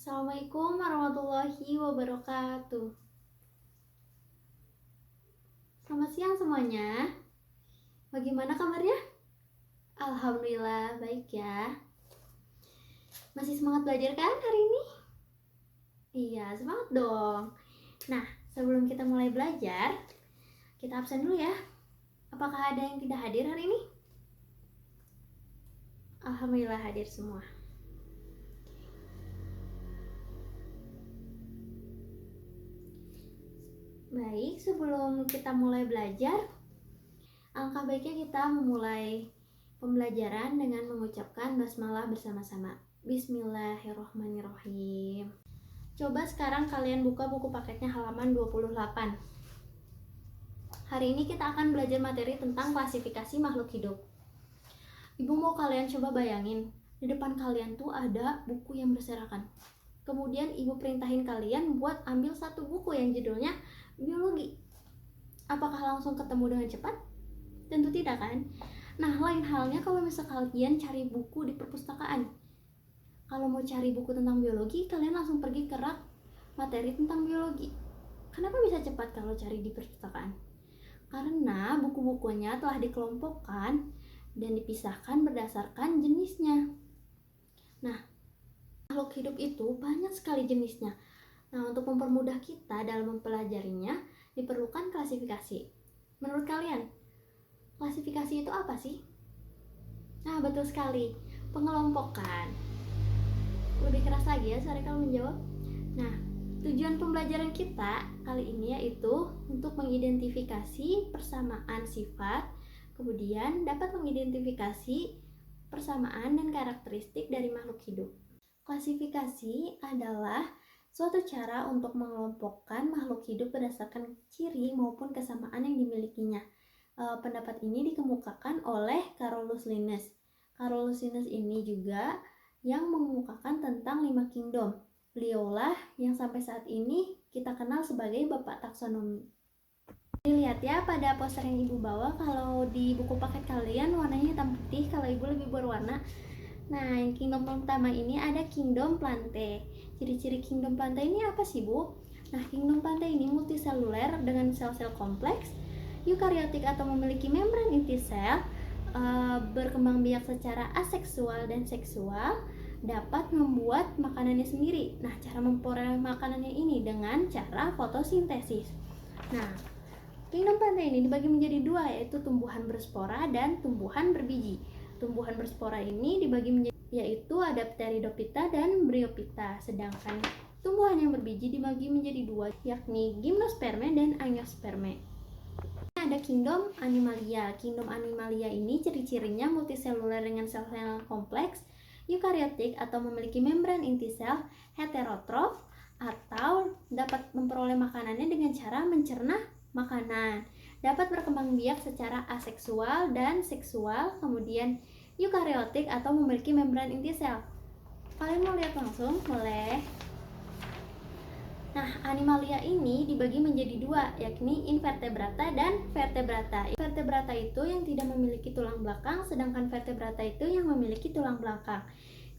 Assalamualaikum warahmatullahi wabarakatuh. Selamat siang semuanya. Bagaimana kabarnya? Alhamdulillah baik ya. Masih semangat belajar kan hari ini? Iya, semangat dong. Nah, sebelum kita mulai belajar, kita absen dulu ya. Apakah ada yang tidak hadir hari ini? Alhamdulillah hadir semua. Baik, sebelum kita mulai belajar, alangkah baiknya kita memulai pembelajaran dengan mengucapkan basmalah bersama-sama. Bismillahirrohmanirrohim. Coba sekarang kalian buka buku paketnya halaman 28. Hari ini kita akan belajar materi tentang klasifikasi makhluk hidup. Ibu mau kalian coba bayangin, di depan kalian tuh ada buku yang berserakan. Kemudian ibu perintahin kalian buat ambil satu buku yang judulnya biologi. Apakah langsung ketemu dengan cepat? Tentu tidak kan? Nah, lain halnya kalau misal kalian cari buku di perpustakaan. Kalau mau cari buku tentang biologi, kalian langsung pergi ke rak materi tentang biologi. Kenapa bisa cepat kalau cari di perpustakaan? Karena buku-bukunya telah dikelompokkan dan dipisahkan berdasarkan jenisnya. Nah, makhluk hidup itu banyak sekali jenisnya. Nah, untuk mempermudah kita dalam mempelajarinya, diperlukan klasifikasi. Menurut kalian, klasifikasi itu apa sih? Nah, betul sekali, pengelompokan. Lebih keras lagi ya suara kamu menjawab. Nah, tujuan pembelajaran kita kali ini yaitu untuk mengidentifikasi persamaan sifat, kemudian dapat mengidentifikasi persamaan dan karakteristik dari makhluk hidup. Klasifikasi adalah suatu cara untuk mengelompokkan makhluk hidup berdasarkan ciri maupun kesamaan yang dimilikinya. Pendapat ini dikemukakan oleh Carolus Linnaeus. Carolus Linnaeus ini juga yang mengemukakan tentang 5 kingdom. Beliaulah yang sampai saat ini kita kenal sebagai Bapak Taksonomi. Dilihat ya pada poster yang ibu bawa, kalau di buku paket kalian warnanya hitam putih, kalau ibu lebih berwarna. Nah, yang kingdom pertama ini ada kingdom Plantae. Ciri-ciri kingdom Plantae ini apa sih, Bu? Nah, kingdom Plantae ini multiseluler dengan sel-sel kompleks, eukariotik atau memiliki membran inti sel, berkembang biak secara aseksual dan seksual, dapat membuat makanannya sendiri. Nah, cara memperoleh makanannya ini dengan cara fotosintesis. Nah, kingdom Plantae ini dibagi menjadi dua, yaitu tumbuhan berspora dan tumbuhan berbiji. Tumbuhan berspora ini dibagi menjadi yaitu ada Pteridophyta dan Bryophyta, sedangkan tumbuhan yang berbiji dibagi menjadi dua, yakni Gymnospermae dan Angiospermae. Ada kingdom Animalia. Kingdom Animalia ini ciri-cirinya multiseluler dengan sel-sel kompleks, eukariotik atau memiliki membran inti sel, heterotrof atau dapat memperoleh makanannya dengan cara mencerna makanan, dapat berkembang biak secara aseksual dan seksual, kemudian eukariotik atau memiliki membran inti sel. Kalian mau lihat langsung? Boleh. Nah, Animalia ini dibagi menjadi dua, yakni invertebrata dan vertebrata. Invertebrata itu yang tidak memiliki tulang belakang, sedangkan vertebrata itu yang memiliki tulang belakang.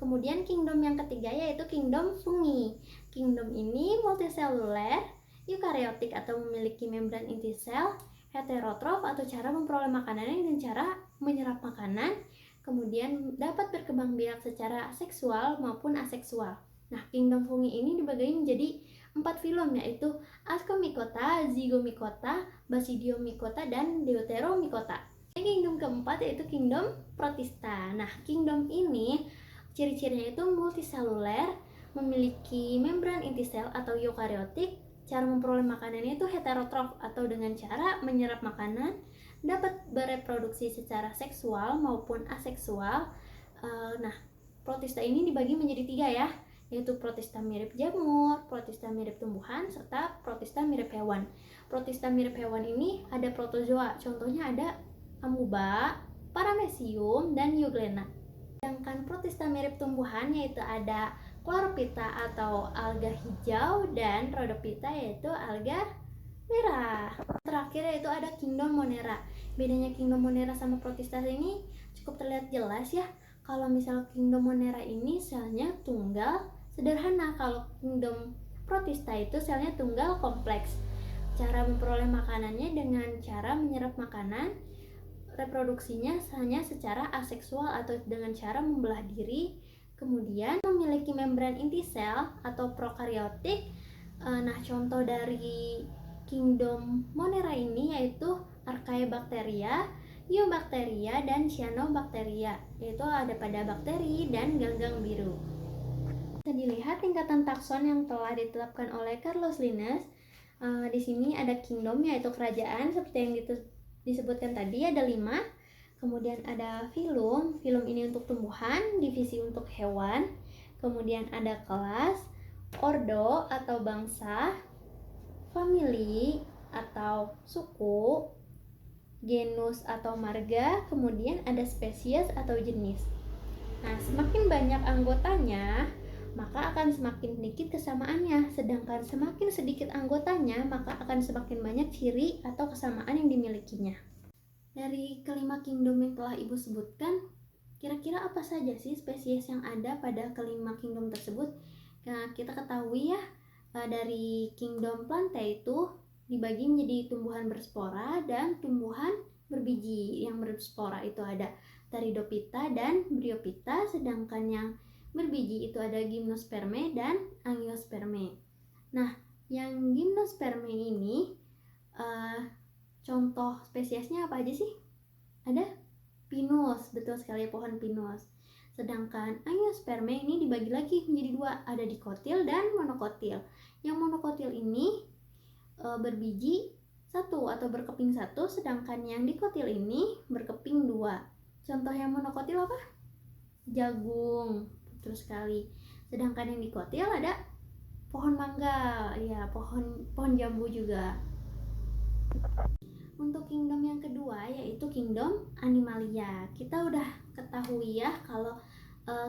Kemudian kingdom yang ketiga yaitu kingdom fungi. Kingdom ini multiseluler, eukariotik atau memiliki membran inti sel, heterotrof atau cara memperoleh makanannya dengan cara menyerap makanan, kemudian dapat berkembang biak secara seksual maupun aseksual. Nah, kingdom fungi ini dibagi menjadi 4 filum, yaitu Ascomycota, Zygomycota, Basidiomycota, dan Deuteromycota. Kingdom keempat yaitu kingdom Protista. Nah, kingdom ini ciri-cirinya itu multiseluler, memiliki membran inti sel atau eukariotik, cara memperoleh makanannya itu heterotrof atau dengan cara menyerap makanan, dapat bereproduksi secara seksual maupun aseksual. Nah, Protista ini dibagi menjadi 3 ya, yaitu protista mirip jamur, protista mirip tumbuhan, serta protista mirip hewan. Protista mirip hewan ini ada protozoa, contohnya ada amuba, paramecium, dan euglena. Sedangkan protista mirip tumbuhan yaitu ada chlorophyta atau alga hijau, dan rhodophyta yaitu alga merah. Terakhir yaitu ada kingdom monera. Bedanya kingdom monera sama protista ini cukup terlihat jelas ya. Kalau misal kingdom monera ini selnya tunggal, Sederhana, kalau kingdom Protista itu selnya tunggal kompleks. Cara memperoleh makanannya dengan cara menyerap makanan. Reproduksinya hanya secara aseksual atau dengan cara membelah diri. Kemudian memiliki membran inti sel atau prokaryotik. Nah, contoh dari kingdom Monera ini yaitu Archaebacteria, Eubacteria, dan Cyanobacteria, yaitu ada pada bakteri dan ganggang biru. Bisa dilihat tingkatan takson yang telah ditetapkan oleh Carlos Linnaeus. Di sini ada kingdom yaitu kerajaan seperti yang disebutkan tadi, ada 5. Kemudian ada filum ini untuk tumbuhan, divisi untuk hewan. Kemudian ada kelas, ordo atau bangsa, famili atau suku, genus atau marga, kemudian ada spesies atau jenis. Nah, semakin banyak anggotanya, maka akan semakin sedikit kesamaannya. Sedangkan semakin sedikit anggotanya, maka akan semakin banyak ciri atau kesamaan yang dimilikinya. Dari kelima kingdom yang telah Ibu sebutkan, kira-kira apa saja sih spesies yang ada pada kelima kingdom tersebut? Nah, kita ketahui ya, dari kingdom Plantae itu dibagi menjadi tumbuhan berspora dan tumbuhan berbiji. Yang berspora itu ada Pteridophyta dan Bryophyta, sedangkan yang berbiji itu ada Gymnospermae dan Angiospermae. Nah, yang Gymnospermae ini contoh spesiesnya apa aja sih? Ada Pinus, betul sekali, pohon Pinus. Sedangkan Angiospermae ini dibagi lagi menjadi 2, ada dikotil dan monokotil. Yang monokotil ini berbiji 1 atau berkeping 1, sedangkan yang dikotil ini berkeping 2. Contoh yang monokotil apa? Jagung, betul sekali. Sedangkan yang dikotil ada pohon mangga, ya, pohon jambu juga. Untuk kingdom yang kedua yaitu kingdom Animalia. Kita udah ketahui ya kalau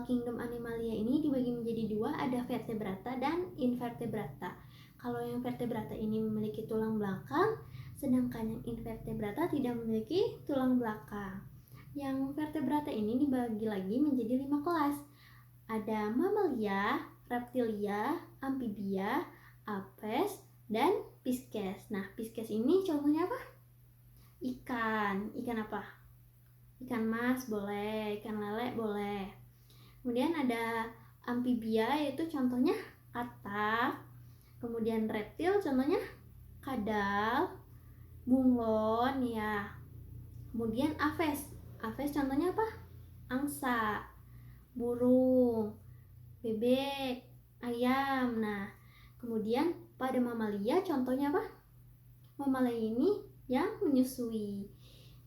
kingdom Animalia ini dibagi menjadi 2, ada vertebrata dan invertebrata. Kalau yang vertebrata ini memiliki tulang belakang, sedangkan yang invertebrata tidak memiliki tulang belakang. Yang vertebrata ini dibagi lagi menjadi 5 kelas. Ada Mammalia, Reptilia, Amphibia, Apes, dan Pisces. Nah, Pisces ini contohnya apa? Ikan apa? Ikan mas boleh, ikan lele boleh. Kemudian ada Amphibia, yaitu contohnya katak. Kemudian reptil contohnya kadal, bunglon ya. Kemudian Aves contohnya apa? Angsa, burung, bebek, ayam. Nah, kemudian pada mamalia contohnya apa? Mamalia ini yang menyusui.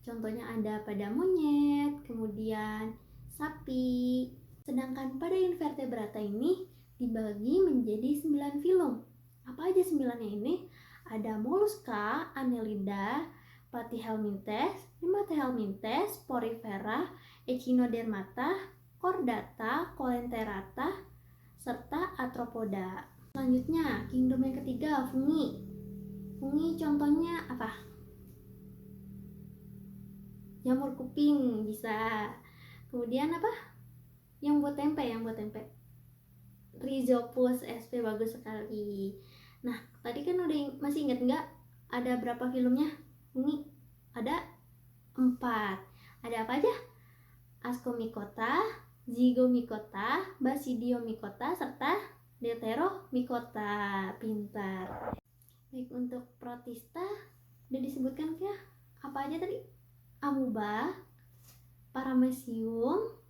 Contohnya ada pada monyet, kemudian sapi. Sedangkan pada invertebrata ini dibagi menjadi 9 filum. Apa aja 9-nya ini? Ada Mollusca, Annelida, Platyhelminthes, Nematelmintes, Porifera, Echinodermata, Chordata, Coelenterata, serta Arthropoda. Selanjutnya, kingdom yang ketiga, fungi. Fungi contohnya apa? Jamur kuping bisa. Kemudian apa? Yang buat tempe. Rhizopus sp, bagus sekali. Nah, tadi kan udah masih ingat nggak? Ada berapa filmnya? Fungi ada 4. Ada apa aja? Ascomycota, Zygomycota, Basidiomycota, serta Deuteromycota. Pintar. Baik, untuk Protista udah disebutkan ya? Apa aja tadi? Amuba, Paramecium,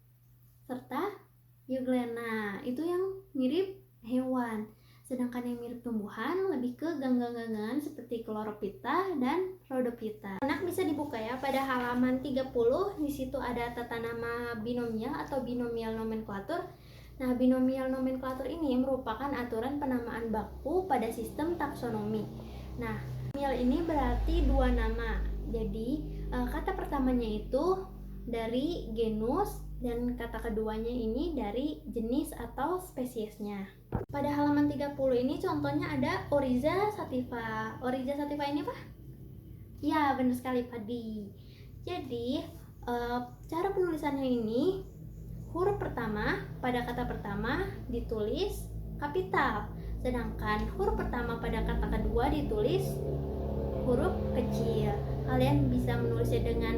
serta Euglena. Itu yang mirip hewan. Sedangkan yang mirip tumbuhan lebih ke ganggang-ganggangan seperti Chlorophyta dan Rhodophyta. Anak bisa dibuka ya pada halaman 30. Di situ ada tata nama binomial atau binomial nomenklatur. Nah, binomial nomenklatur ini merupakan aturan penamaan baku pada sistem taksonomi. Nah, binomial ini berarti 2 nama. Jadi, kata pertamanya itu dari genus dan kata keduanya ini dari jenis atau spesiesnya. Pada halaman 30 ini contohnya ada Oryza sativa. Oryza sativa ini apa? Ya, benar sekali, padi. Jadi, cara penulisannya ini huruf pertama pada kata pertama ditulis kapital. Sedangkan huruf pertama pada kata kedua ditulis huruf kecil. Kalian bisa menulisnya dengan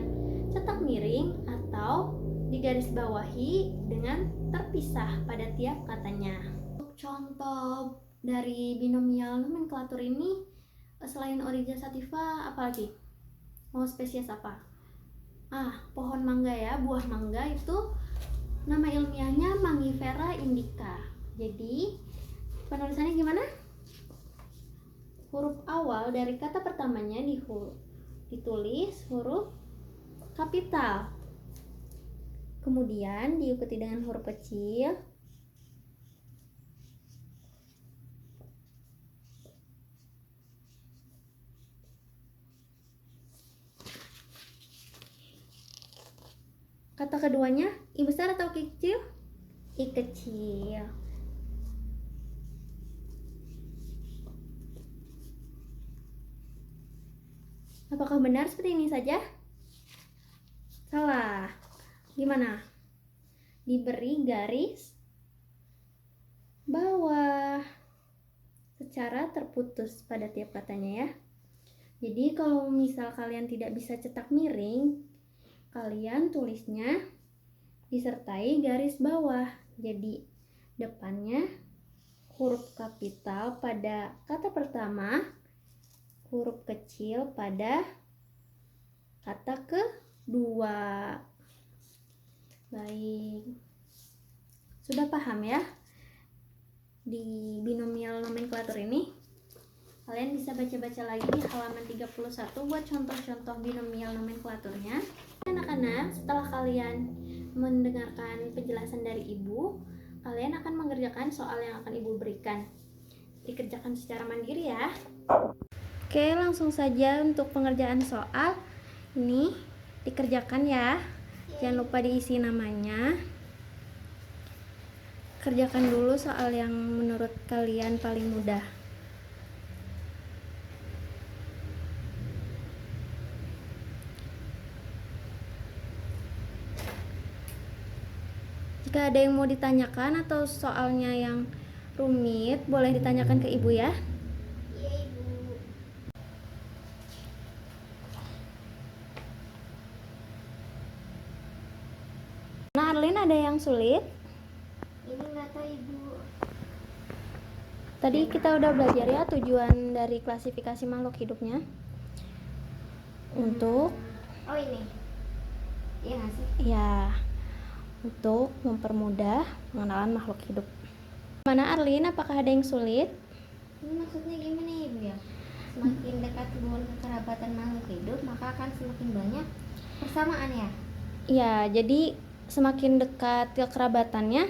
cetak miring atau digarisbawahi dengan terpisah pada tiap katanya. Untuk contoh dari binomial nomenklatur ini, selain Oryza sativa, apa lagi? Mau spesies apa? Pohon mangga ya. Buah mangga itu nama ilmiahnya Mangifera indica. Jadi penulisannya gimana? Huruf awal dari kata pertamanya ditulis huruf kapital. Kemudian diikuti dengan huruf kecil. Kata keduanya, I besar atau I kecil? I kecil. Apakah benar seperti ini saja? Salah. Gimana? Diberi garis bawah secara terputus pada tiap katanya ya. Jadi kalau misal kalian tidak bisa cetak miring, kalian tulisnya disertai garis bawah. Jadi depannya huruf kapital pada kata pertama, huruf kecil pada kata kedua. Baik, sudah paham ya di binomial nomenklatur ini? Kalian bisa baca-baca lagi di halaman 31 buat contoh-contoh binomial nomenklaturnya. Anak-anak, setelah kalian mendengarkan penjelasan dari ibu, kalian akan mengerjakan soal yang akan ibu berikan. Dikerjakan secara mandiri ya. Oke, langsung saja untuk pengerjaan soal ini dikerjakan ya. Jangan lupa diisi namanya. Kerjakan dulu soal yang menurut kalian paling mudah. Jika ada yang mau ditanyakan atau soalnya yang rumit, boleh ditanyakan ke ibu ya. Iya, Ibu. Nah, Arlin, ada yang sulit? Ini nggak tahu, Ibu. Tadi kita udah belajar ya tujuan dari klasifikasi makhluk hidupnya. Untuk Oh, ini. Iya nggak sih? ya, untuk mempermudah pengenalan makhluk hidup. Mana Arlin, apakah ada yang sulit? Ini maksudnya gimana, Ibu ya? Semakin dekat hubungan kekerabatan makhluk hidup, maka akan semakin banyak persamaan ya. Ya, jadi semakin dekat kekerabatannya,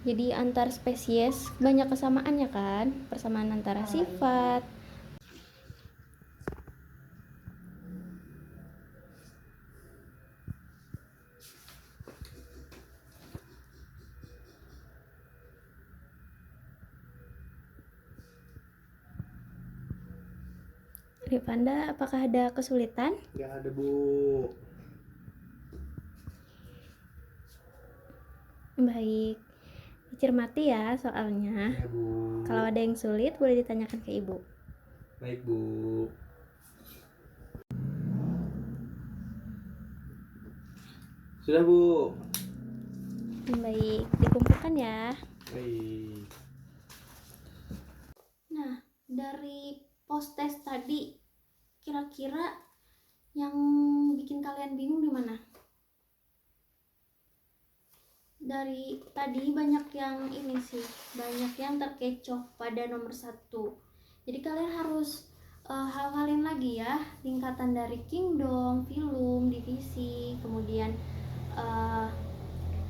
jadi antar spesies banyak kesamaannya kan, persamaan antara sifat. Rifanda, apakah ada kesulitan? Nggak ada, Bu. Baik, dicermati ya soalnya. Ya, Bu. Kalau ada yang sulit boleh ditanyakan ke ibu. Baik, Bu. Sudah, Bu. Baik, dikumpulkan ya. Baik. Nah, dari post test tadi, kira-kira yang bikin kalian bingung di mana? Dari tadi banyak yang ini sih, banyak yang terkecoh pada nomor 1. Jadi kalian harus hafalin lagi ya, tingkatan dari kingdom, filum, divisi, kemudian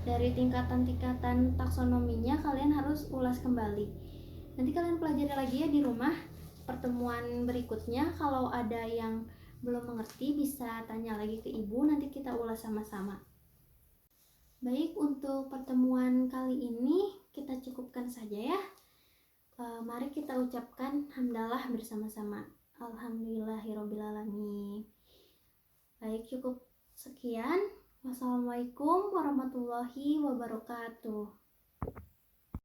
dari tingkatan-tingkatan taksonominya kalian harus ulas kembali. Nanti kalian pelajari lagi ya di rumah. Pertemuan berikutnya kalau ada yang belum mengerti bisa tanya lagi ke ibu, nanti kita ulas sama-sama. Baik, untuk pertemuan kali ini kita cukupkan saja ya. Mari kita ucapkan hamdalah bersama-sama. Alhamdulillahirobbilalamin. Baik, cukup sekian. Wassalamualaikum warahmatullahi wabarakatuh.